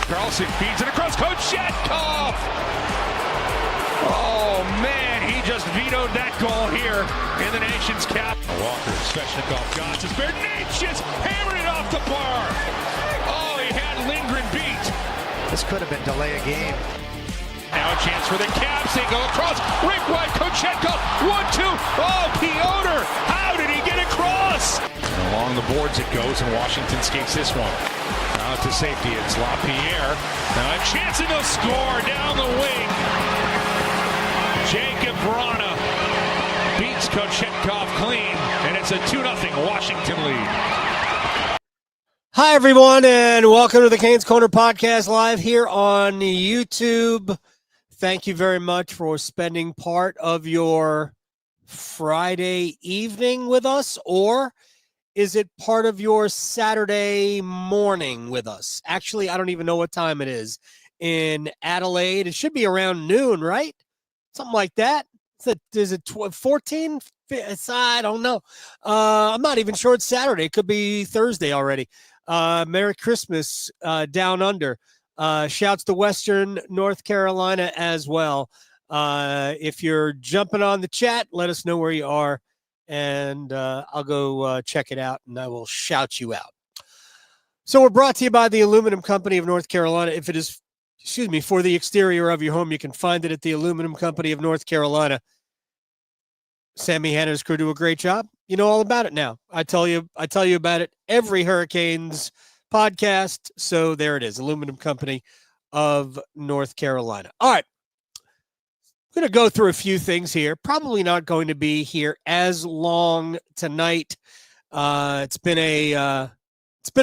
Carlson feeds it across Kochetkov. Oh, man, he just vetoed that goal here in the nation's cap. Walker, Svechnikov, Johnson, Necas hammered it off the bar. Oh, he had Lindgren beat. This could have been delay a game. Now a chance for the Caps. They go across. Rink wide, Kochetkov. 1-2. Oh, Piotr. How did he get across? And along the boards it goes, and Washington skates this one. Out to safety. It's LaPierre. Now a chance, and they'll score down the wing. Jakub Vrana beats Kochetkov clean, and it's a 2-0 Washington lead. Hi, everyone, and welcome to the Canes Corner podcast live here on YouTube. Thank you very much for spending part of your Friday evening with us, or is it part of your Saturday morning with us? Actually, I don't even know what time it is in Adelaide. It should be around noon, right? Something like that. Is it 14? I don't know. I'm not even sure it's Saturday. It could be Thursday already. Merry Christmas down under. Shouts to Western North Carolina as well. If you're jumping on the chat, let us know where you are, and I'll go check it out, and I will shout you out. So we're brought to you by the Aluminum Company of North Carolina. If it is, for the exterior of your home, you can find it at the Aluminum Company of North Carolina. Sammy Hanna's crew do a great job. You know all about it now. I tell you about it every Hurricanes podcast. So there it is, Aluminum Company of North Carolina. All right. I'm going to go through a few things here. Probably not going to be here as long tonight. It's been a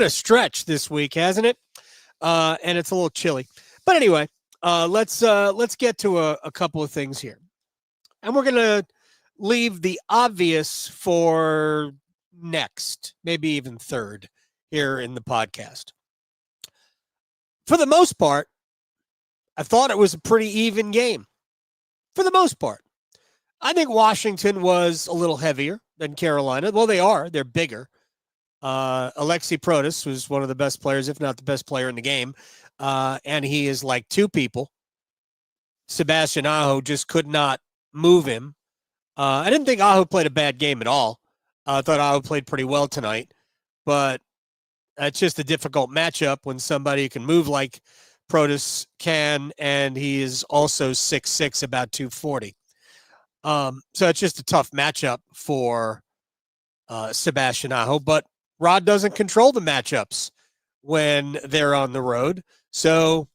stretch this week, hasn't it? And it's a little chilly. But anyway, let's get to a couple of things here. And we're going to leave the obvious for next, maybe even third here in the podcast. For the most part, I thought it was a pretty even game. For the most part. I think Washington was a little heavier than Carolina. Well, they are. They're bigger. Aliaksei Protas was one of the best players, if not the best player in the game. And he is like two people. Sebastian Aho just could not move him. I didn't think Aho played a bad game at all. I thought Aho played pretty well tonight. But it's just a difficult matchup when somebody can move like Protas can, and he is also 6'6", about 240. So it's just a tough matchup for Sebastian Aho. But Rod doesn't control the matchups when they're on the road. So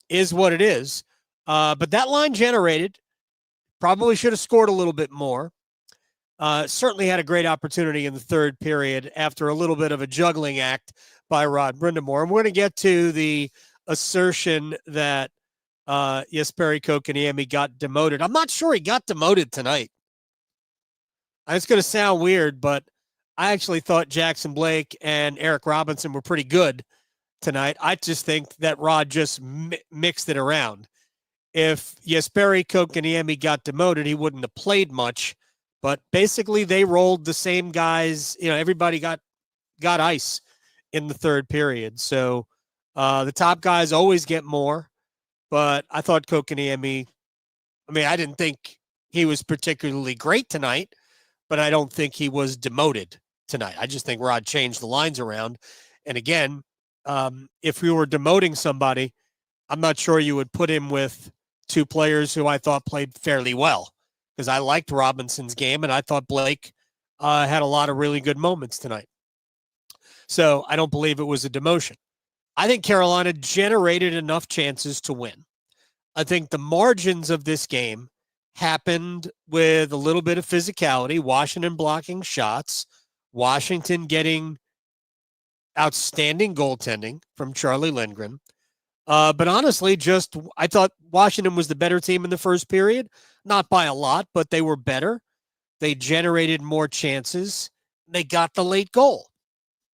is what it is. But that line generated. Probably should have scored a little bit more. Certainly had a great opportunity in the third period after a little bit of a juggling act by Rod Brind'Amour. And we're going to get to the assertion that Jesperi Kotkaniemi got demoted. I'm not sure he got demoted tonight. It's going to sound weird, but I actually thought Jackson Blake and Eric Robinson were pretty good tonight. I just think that Rod just mixed it around. If Jesperi Kotkaniemi got demoted, he wouldn't have played much. But basically, they rolled the same guys. You know, everybody got ice in the third period. So the top guys always get more. But I thought Kotkaniemi, I didn't think he was particularly great tonight, but I don't think he was demoted tonight. I just think Rod changed the lines around. And again, if we were demoting somebody, I'm not sure you would put him with two players who I thought played fairly well, because I liked Robinson's game, and I thought Blake had a lot of really good moments tonight. So I don't believe it was a demotion. I think Carolina generated enough chances to win. I think the margins of this game happened with a little bit of physicality, Washington blocking shots, Washington getting outstanding goaltending from Charlie Lindgren. But honestly, I thought Washington was the better team in the first period. Not by a lot, but they were better. They generated more chances. They got the late goal.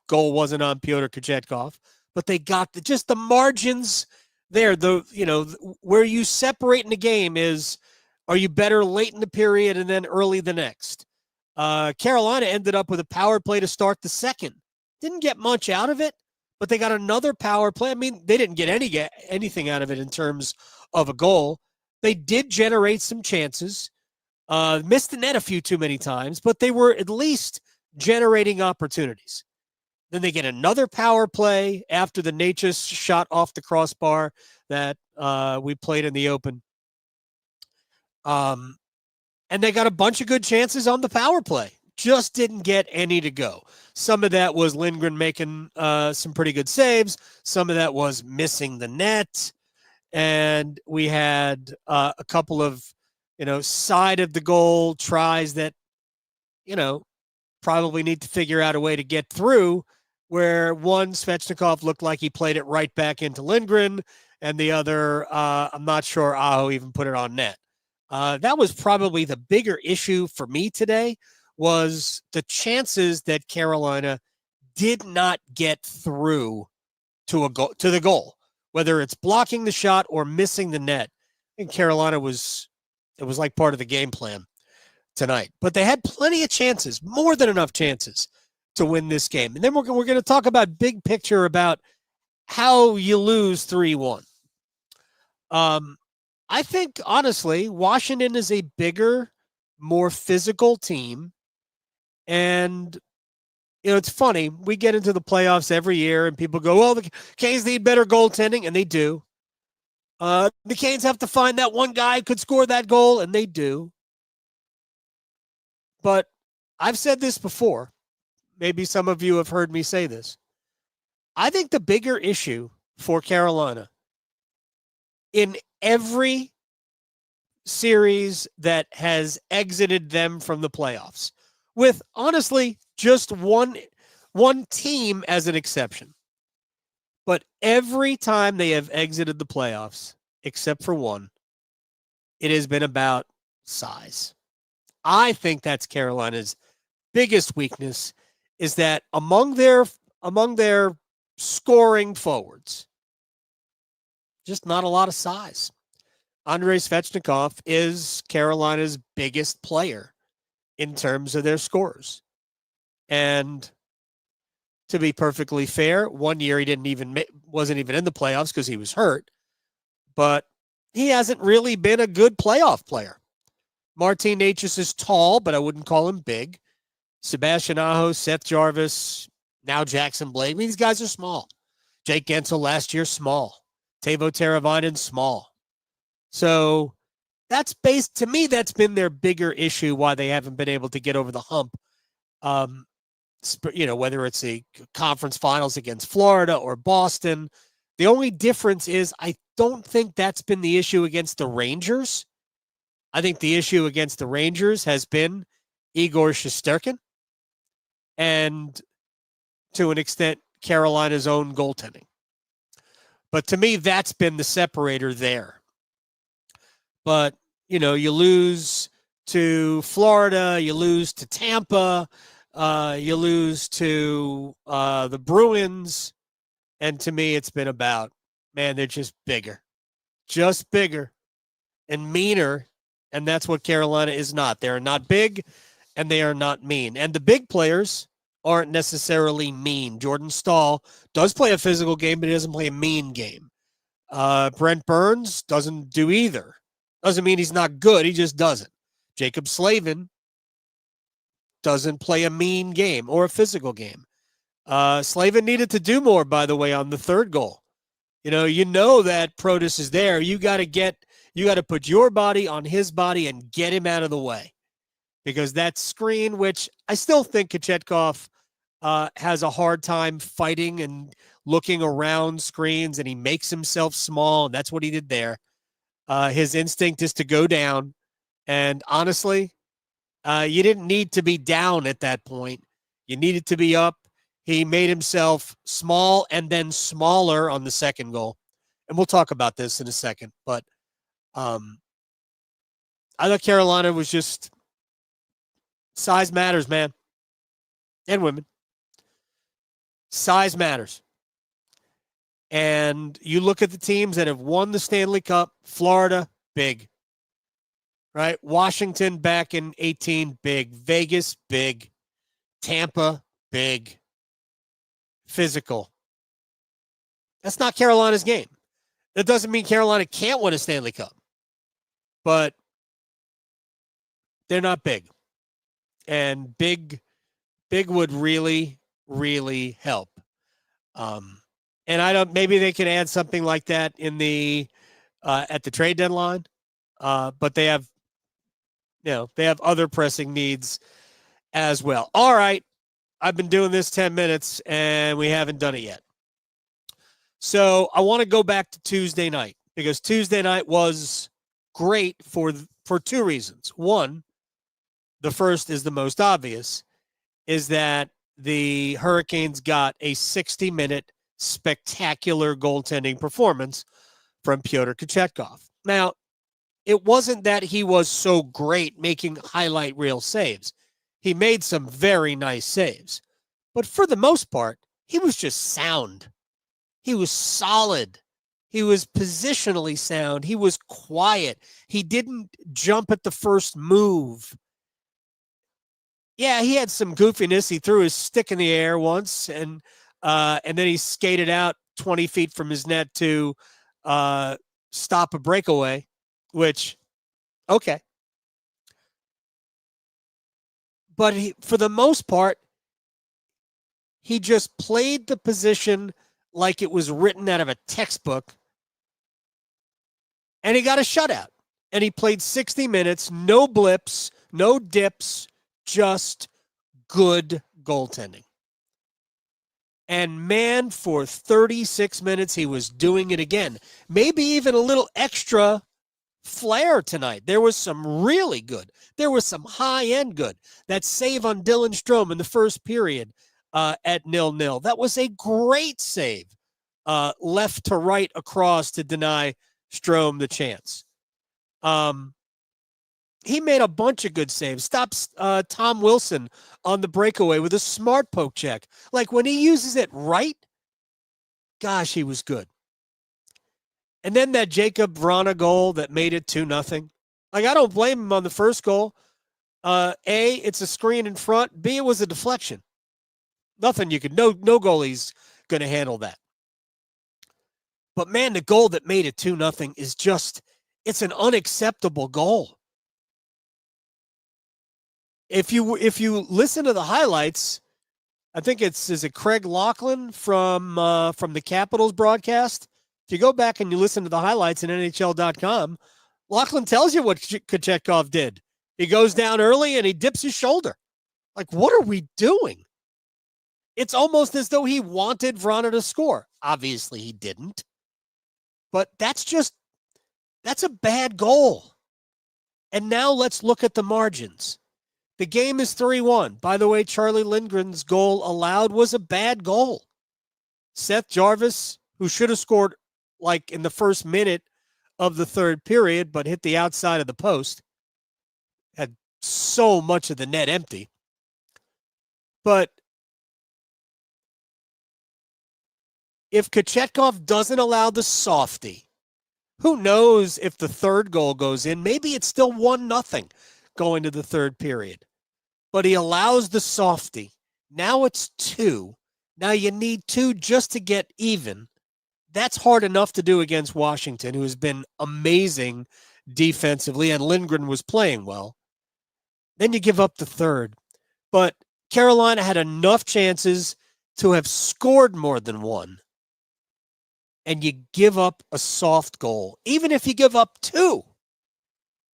Goal wasn't on Pyotr Kochetkov, but they got just the margins there. Where you separate in the game is, are you better late in the period and then early the next? Carolina ended up with a power play to start the second. Didn't get much out of it, but they got another power play. I mean, they didn't get anything out of it in terms of a goal. They did generate some chances, missed the net a few too many times, but they were at least generating opportunities. Then they get another power play after the Necas shot off the crossbar that we played in the open. And they got a bunch of good chances on the power play. Just didn't get any to go. Some of that was Lindgren making some pretty good saves. Some of that was missing the net. And we had a couple of, side of the goal tries that, probably need to figure out a way to get through, where one, Svechnikov looked like he played it right back into Lindgren, and the other, I'm not sure Aho even put it on net. That was probably the bigger issue for me today, was the chances that Carolina did not get through to the goal, whether it's blocking the shot or missing the net. I think Carolina it was like part of the game plan tonight. But they had plenty of chances, more than enough chances to win this game. And then we're going to talk about big picture about how you lose 3-1. I think, honestly, Washington is a bigger, more physical team. And, it's funny. We get into the playoffs every year and people go, well, the Canes need better goaltending, and they do. The Canes have to find that one guy who could score that goal, and they do. But I've said this before. Maybe some of you have heard me say this. I think the bigger issue for Carolina in every series that has exited them from the playoffs, with honestly just one team as an exception. But every time they have exited the playoffs, except for one, it has been about size. I think that's Carolina's biggest weakness, is that among their scoring forwards, just not a lot of size. Andrei Svechnikov is Carolina's biggest player in terms of their scores. And to be perfectly fair, one year he wasn't even in the playoffs because he was hurt, but he hasn't really been a good playoff player. Martin Necas is tall, but I wouldn't call him big. Sebastian Aho, Seth Jarvis, now Jackson Blake. I mean, these guys are small. Jake Guentzel last year, small. Teuvo Teravainen, small. So that's been their bigger issue, why they haven't been able to get over the hump. Whether it's a conference finals against Florida or Boston. The only difference is I don't think that's been the issue against the Rangers. I think the issue against the Rangers has been Igor Shesterkin and, to an extent, Carolina's own goaltending. But to me, that's been the separator there. But, you lose to Florida, you lose to Tampa, you lose to the Bruins, and to me, it's been about, man, they're just bigger and meaner, and that's what Carolina is not. They are not big, and they are not mean. And the big players aren't necessarily mean. Jordan Staal does play a physical game, but he doesn't play a mean game. Brent Burns doesn't do either. Doesn't mean he's not good. He just doesn't. Jacob Slavin doesn't play a mean game or a physical game. Slavin needed to do more, by the way, on the third goal. You know that Protas is there. You got to put your body on his body and get him out of the way. Because that screen, which I still think Kochetkov has a hard time fighting and looking around screens, and he makes himself small, and that's what he did there. His instinct is to go down, and honestly, you didn't need to be down at that point. You needed to be up. He made himself small and then smaller on the second goal. And we'll talk about this in a second. But I thought Carolina was just size matters, man. And women. Size matters. And you look at the teams that have won the Stanley Cup. Florida, big. Right? Washington back in 18, big. Vegas, big. Tampa, big. Physical. That's not Carolina's game. That doesn't mean Carolina can't win a Stanley Cup, but they're not big. And big would really, really help. And I don't. Maybe they can add something like that in the at the trade deadline. But they have, they have other pressing needs as well. All right, I've been doing this 10 minutes and we haven't done it yet. So I want to go back to Tuesday night because Tuesday night was great for two reasons. One, the first is the most obvious, is that the Hurricanes got a 60-minute spectacular goaltending performance from Pyotr Kochetkov. Now, it wasn't that he was so great making highlight reel saves. He made some very nice saves. But for the most part, he was just sound. He was solid. He was positionally sound. He was quiet. He didn't jump at the first move. Yeah, he had some goofiness. He threw his stick in the air once, and then he skated out 20 feet from his net to stop a breakaway, which, okay. But for the most part, he just played the position like it was written out of a textbook, and he got a shutout. And he played 60 minutes, no blips, no dips, just good goaltending. And man, for 36 minutes, he was doing it again. Maybe even a little extra flair tonight. There was some really good. There was some high-end good. That save on Dylan Strome in the first period at 0-0. That was a great save. Left to right across to deny Strome the chance. He made a bunch of good saves. Stops Tom Wilson on the breakaway with a smart poke check. Like when he uses it right, gosh, he was good. And then that Jakub Vrana goal that made it 2-0. Like, I don't blame him on the first goal. A, it's a screen in front. B, it was a deflection. Nothing you could, no goalie's going to handle that. But man, the goal that made it 2-0 is just, it's an unacceptable goal. If you listen to the highlights, I think is it Craig Laughlin from the Capitals broadcast? If you go back and you listen to the highlights in NHL.com, Laughlin tells you what Kochetkov did. He goes down early and he dips his shoulder. Like, what are we doing? It's almost as though he wanted Vrana to score. Obviously, he didn't. But that's a bad goal. And now let's look at the margins. The game is 3-1. By the way, Charlie Lindgren's goal allowed was a bad goal. Seth Jarvis, who should have scored like in the first minute of the third period, but hit the outside of the post, had so much of the net empty. But if Kochetkov doesn't allow the softie, who knows if the third goal goes in? Maybe it's still 1-0 going to the third period. But he allows the softie. Now it's 2. Now you need 2 just to get even. That's hard enough to do against Washington, who has been amazing defensively, and Lindgren was playing well. Then you give up the third. But Carolina had enough chances to have scored more than one. And you give up a soft goal. Even if you give up 2,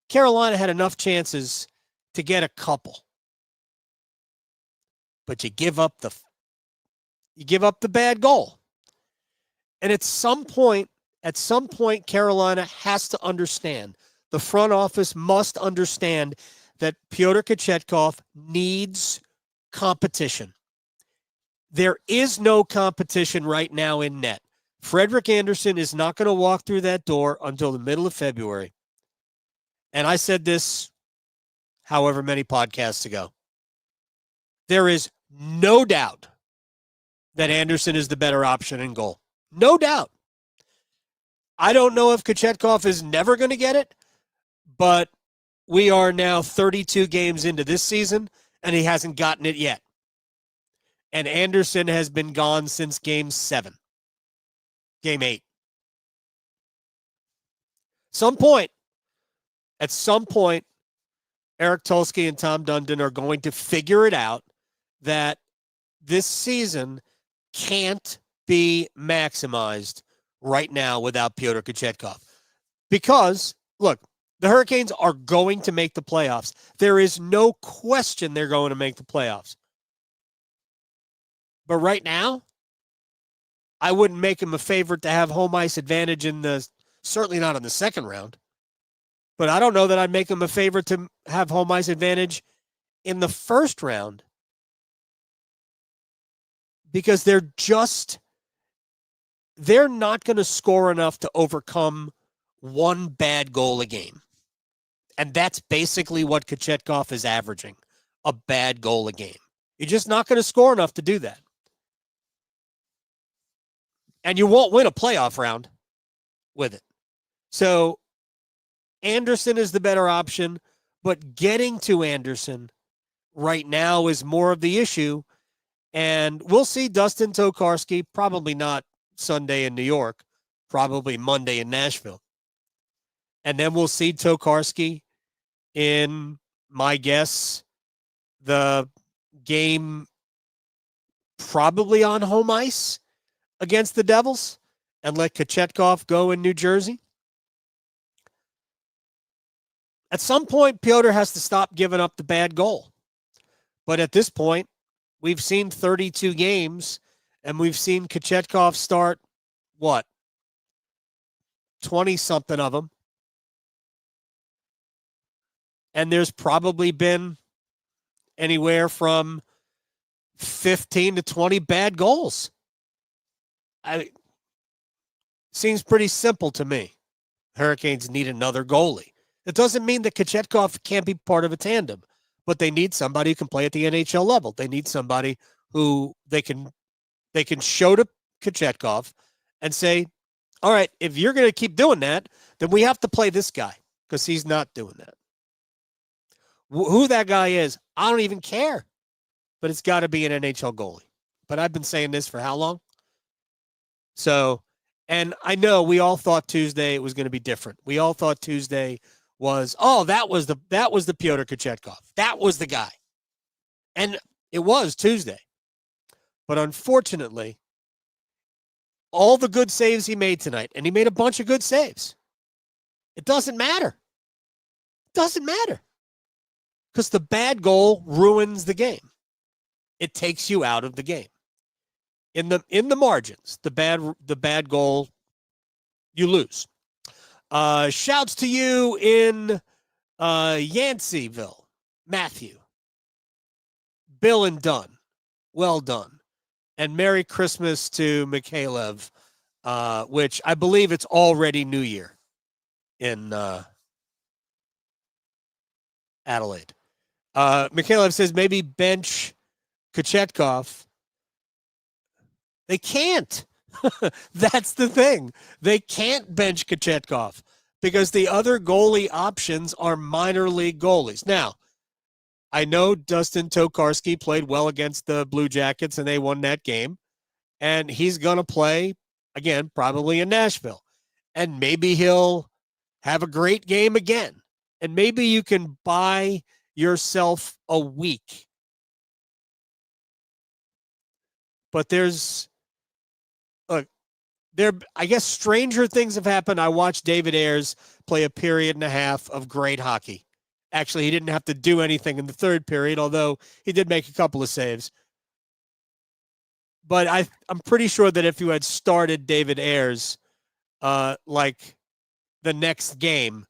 Carolina had enough chances to get a couple. But you give up the bad goal. And at some point, Carolina has to understand, the front office must understand that Pyotr Kochetkov needs competition. There is no competition right now in net. Frederik Andersen is not going to walk through that door until the middle of February. And I said this however many podcasts ago. There is no doubt that Andersen is the better option in goal. No doubt. I don't know if Kochetkov is never going to get it, but we are now 32 games into this season, and he hasn't gotten it yet. And Andersen has been gone since Game 7. Game 8. At some point, Eric Tulsky and Tom Dundon are going to figure it out that this season can't be maximized right now without Pyotr Kochetkov. Because, look, the Hurricanes are going to make the playoffs. There is no question they're going to make the playoffs. But right now, I wouldn't make them a favorite to have home ice advantage certainly not in the second round. But I don't know that I'd make them a favorite to have home ice advantage in the first round. Because they're not going to score enough to overcome one bad goal a game. And that's basically what Kochetkov is averaging, a bad goal a game. You're just not going to score enough to do that. And you won't win a playoff round with it. So Anderson is the better option, but getting to Anderson right now is more of the issue. And we'll see Dustin Tokarski, probably not Sunday in New York, probably Monday in Nashville. And then we'll see Tokarski in, my guess, the game probably on home ice against the Devils, and let Kochetkov go in New Jersey. At some point, Pyotr has to stop giving up the bad goal. But at this point, we've seen 32 games, and we've seen Kochetkov start, 20-something of them. And there's probably been anywhere from 15 to 20 bad goals. Seems pretty simple to me. Hurricanes need another goalie. It doesn't mean that Kochetkov can't be part of a tandem, but they need somebody who can play at the NHL level. They need somebody who they can show to Kochetkov and say, all right, if you're going to keep doing that, then we have to play this guy because he's not doing that. Who that guy is, I don't even care, but it's got to be an NHL goalie. But I've been saying this for how long? So, and I know we all thought Tuesday it was going to be different. We all thought Tuesday was, that was the Pyotr Kochetkov. That was the guy. And it was Tuesday. But unfortunately, all the good saves he made tonight, and he made a bunch of good saves, it doesn't matter. It doesn't matter. Because the bad goal ruins the game. It takes you out of the game. In the margins, the bad goal, you lose. Shouts to you in Yanceyville, Matthew, Bill and Dunn, well done, and Merry Christmas to Mikhailov, which I believe it's already New Year in Adelaide. Mikhailov says maybe bench Kochetkov. They can't. That's the thing. They can't bench Kochetkov because the other goalie options are minor league goalies. Now, I know Dustin Tokarski played well against the Blue Jackets and they won that game. And he's going to play, again, probably in Nashville. And maybe he'll have a great game again. And maybe you can buy yourself a week. But I guess stranger things have happened. I watched David Ayres play a period and a half of great hockey. Actually, he didn't have to do anything in the third period, although he did make a couple of saves. But I'm pretty sure that if you had started David Ayres like the next game,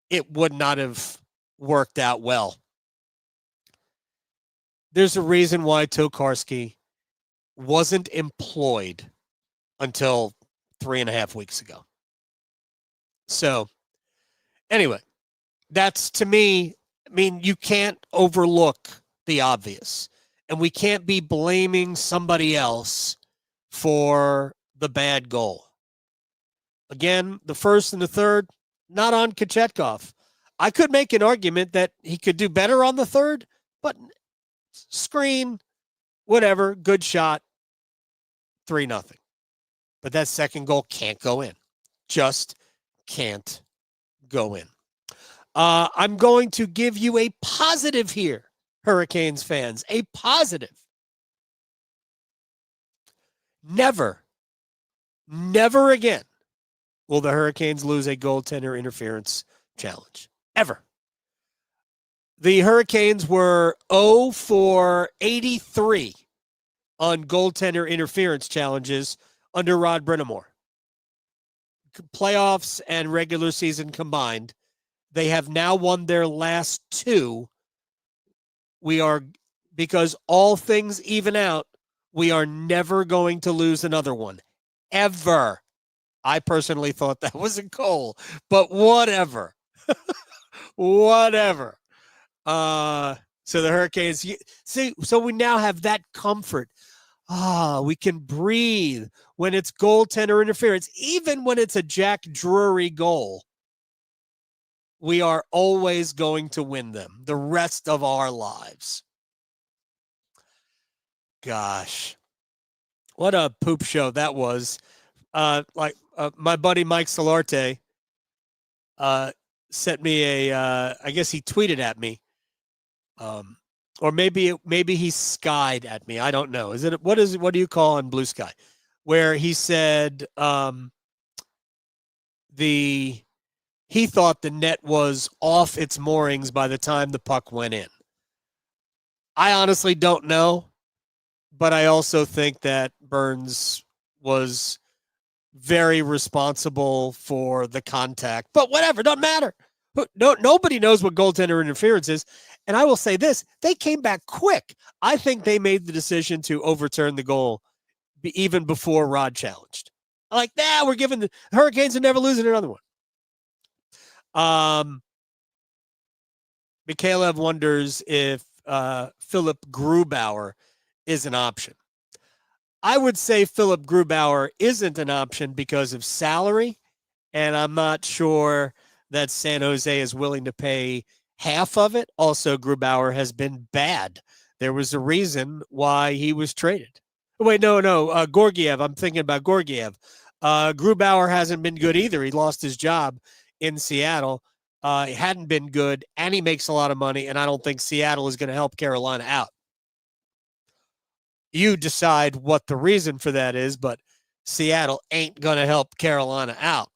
it would not have worked out well. There's a reason why Tokarski wasn't employed until 3.5 weeks ago. So, anyway, that's, to me, I mean, you can't overlook the obvious. And we can't be blaming somebody else for the bad goal. Again, the first and the third, not on Kochetkov. I could make an argument that he could do better on the third, but screen, whatever, good shot, 3-0. but that second goal can't go in. Just can't go in. I'm going to give you a positive here, Hurricanes fans. A positive. Never again will the Hurricanes lose a goaltender interference challenge. Ever. The Hurricanes were 0 for 83 on goaltender interference challenges under Rod Brind'Amour. Playoffs and regular season combined, they have now won their last 2. Because all things even out, we are never going to lose another one. Ever. I personally thought that was a goal, but whatever. Whatever. So the Hurricanes, so we now have that comfort. We can breathe when it's goaltender interference, even when it's a Jack Drury goal. We are always going to win them the rest of our lives. Gosh, what a poop show that was. My buddy Mike Solarte sent me I guess he tweeted at me. Or maybe he skied at me. I don't know. What do you call on Blue Sky? Where he said he thought the net was off its moorings by the time the puck went in. I honestly don't know, but I also think that Burns was very responsible for the contact. But whatever, doesn't matter. Nobody knows what goaltender interference is. And I will say this, they came back quick. I think they made the decision to overturn the goal even before Rod challenged. Like, we're giving the Hurricanes are never losing another one. Mikhailov wonders if Philip Grubauer is an option. I would say Philip Grubauer isn't an option because of salary, and I'm not sure that San Jose is willing to pay half of it. Also, Grubauer has been bad. There was a reason why he was traded. Wait, no, Georgiev. I'm thinking about Georgiev. Grubauer hasn't been good either. He lost his job in Seattle. He hadn't been good, and he makes a lot of money, and I don't think Seattle is going to help Carolina out. You decide what the reason for that is, but Seattle ain't going to help Carolina out.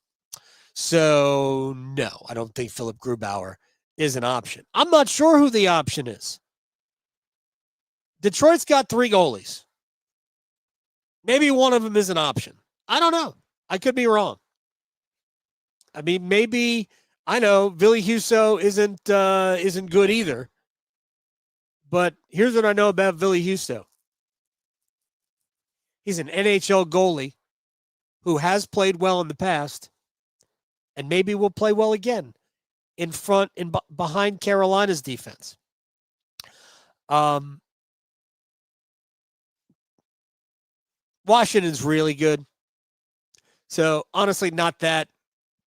So, no, I don't think Philip Grubauer is an option. I'm not sure who the option is. Detroit's got 3 goalies. Maybe one of them is an option. I don't know. I could be wrong. I mean, maybe, I know, Ville Husso isn't good either. But here's what I know about Ville Husso. He's an NHL goalie who has played well in the past and maybe will play well again in front and behind Carolina's defense. Washington's really good. So, honestly, not that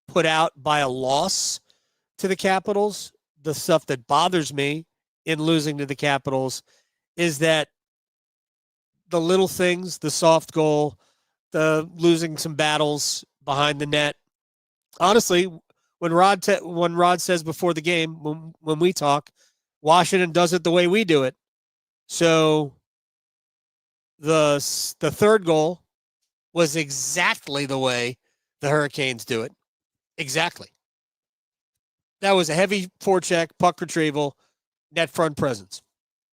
put out by a loss to the Capitals. The stuff that bothers me in losing to the Capitals is that the little things, the soft goal, the losing some battles behind the net. Honestly, when Rod says before the game, when we talk, Washington does it the way we do it. So the third goal was exactly the way the Hurricanes do it. Exactly. That was a heavy forecheck, puck retrieval, net front presence.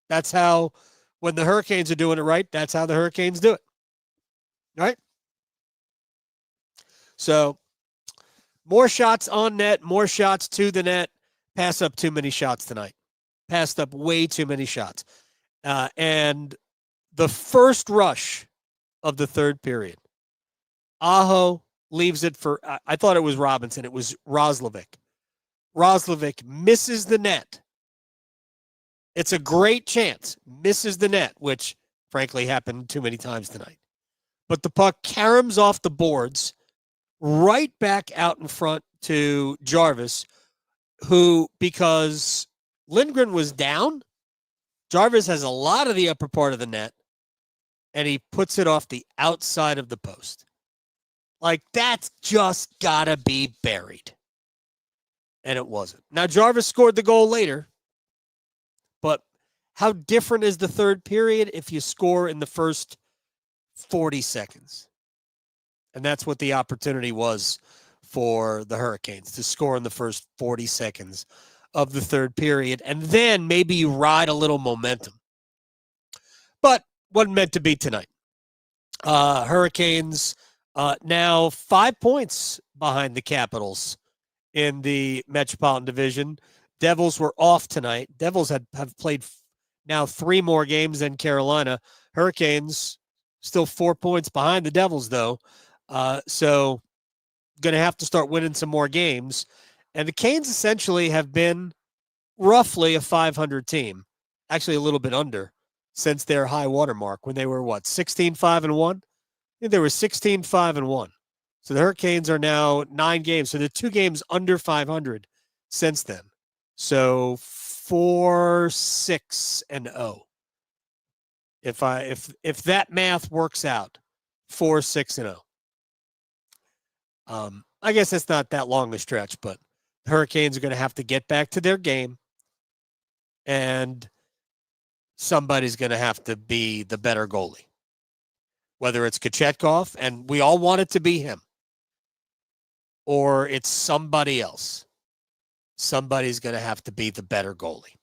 That's how, when the Hurricanes are doing it right, that's how the Hurricanes do it. Right? So, more shots on net, more shots to the net. Pass up too many shots tonight. Passed up way too many shots. And the first rush of the third period, Aho leaves it for, I thought it was Robinson. It was Roslovic. Roslovic misses the net. It's a great chance. Misses the net, which frankly happened too many times tonight. But the puck caroms off the boards right back out in front to Jarvis, who, because Lindgren was down, Jarvis has a lot of the upper part of the net, and he puts it off the outside of the post. Like, that's just got to be buried. And it wasn't. Now, Jarvis scored the goal later, but how different is the third period if you score in the first 40 seconds? And that's what the opportunity was for the Hurricanes, to score in the first 40 seconds of the third period. And then maybe you ride a little momentum. But wasn't meant to be tonight. Hurricanes now 5 points behind the Capitals in the Metropolitan Division. Devils were off tonight. Devils have played now 3 more games than Carolina. Hurricanes still 4 points behind the Devils, though. So going to have to start winning some more games. And the Canes essentially have been roughly a 500 team, actually a little bit under, since their high water mark when they were, 16-5-1? I think they were 16-5-1. So the Hurricanes are now 9 games. So they're 2 games under 500 since then. So 4-6-0. If that math works out, 4-6-0. I guess it's not that long a stretch, but the Hurricanes are going to have to get back to their game, and somebody's going to have to be the better goalie. Whether it's Kochetkov, and we all want it to be him, or it's somebody else. Somebody's going to have to be the better goalie.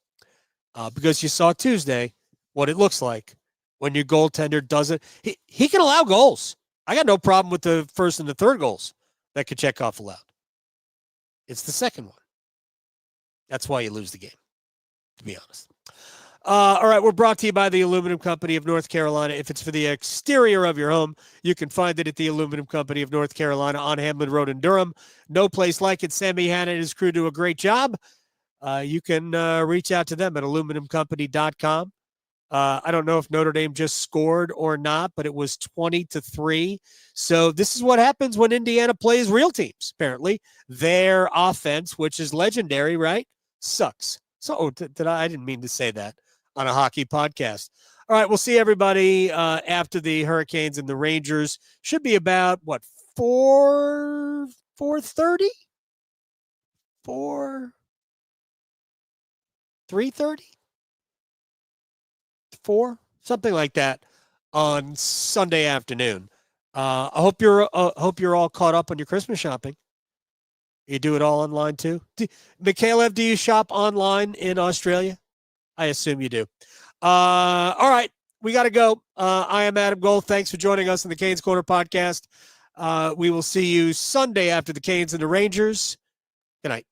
Because you saw Tuesday what it looks like when your goaltender doesn't. He can allow goals. I got no problem with the first and the third goals that Kochetkov allowed. It's the second one. That's why you lose the game, to be honest. All right, we're brought to you by the Aluminum Company of North Carolina. If it's for the exterior of your home, you can find it at the Aluminum Company of North Carolina on Hamlin Road in Durham. No place like it. Sammy Hanna and his crew do a great job. You can reach out to them at aluminumcompany.com. I don't know if Notre Dame just scored or not, but it was 20-3. So this is what happens when Indiana plays real teams, apparently. Their offense, which is legendary, right, sucks. So I didn't mean to say that on a hockey podcast. All right, we'll see everybody after the Hurricanes and the Rangers. Should be about, 4:30? 3:30? 4, something like that, on Sunday afternoon. I hope you're all caught up on your Christmas shopping. You do it all online too. Mikhail, do you shop online in Australia? I assume you do. All right, we got to go. I am Adam Gold. Thanks for joining us in the Canes Corner podcast. We will see you Sunday after the Canes and the Rangers. Good night.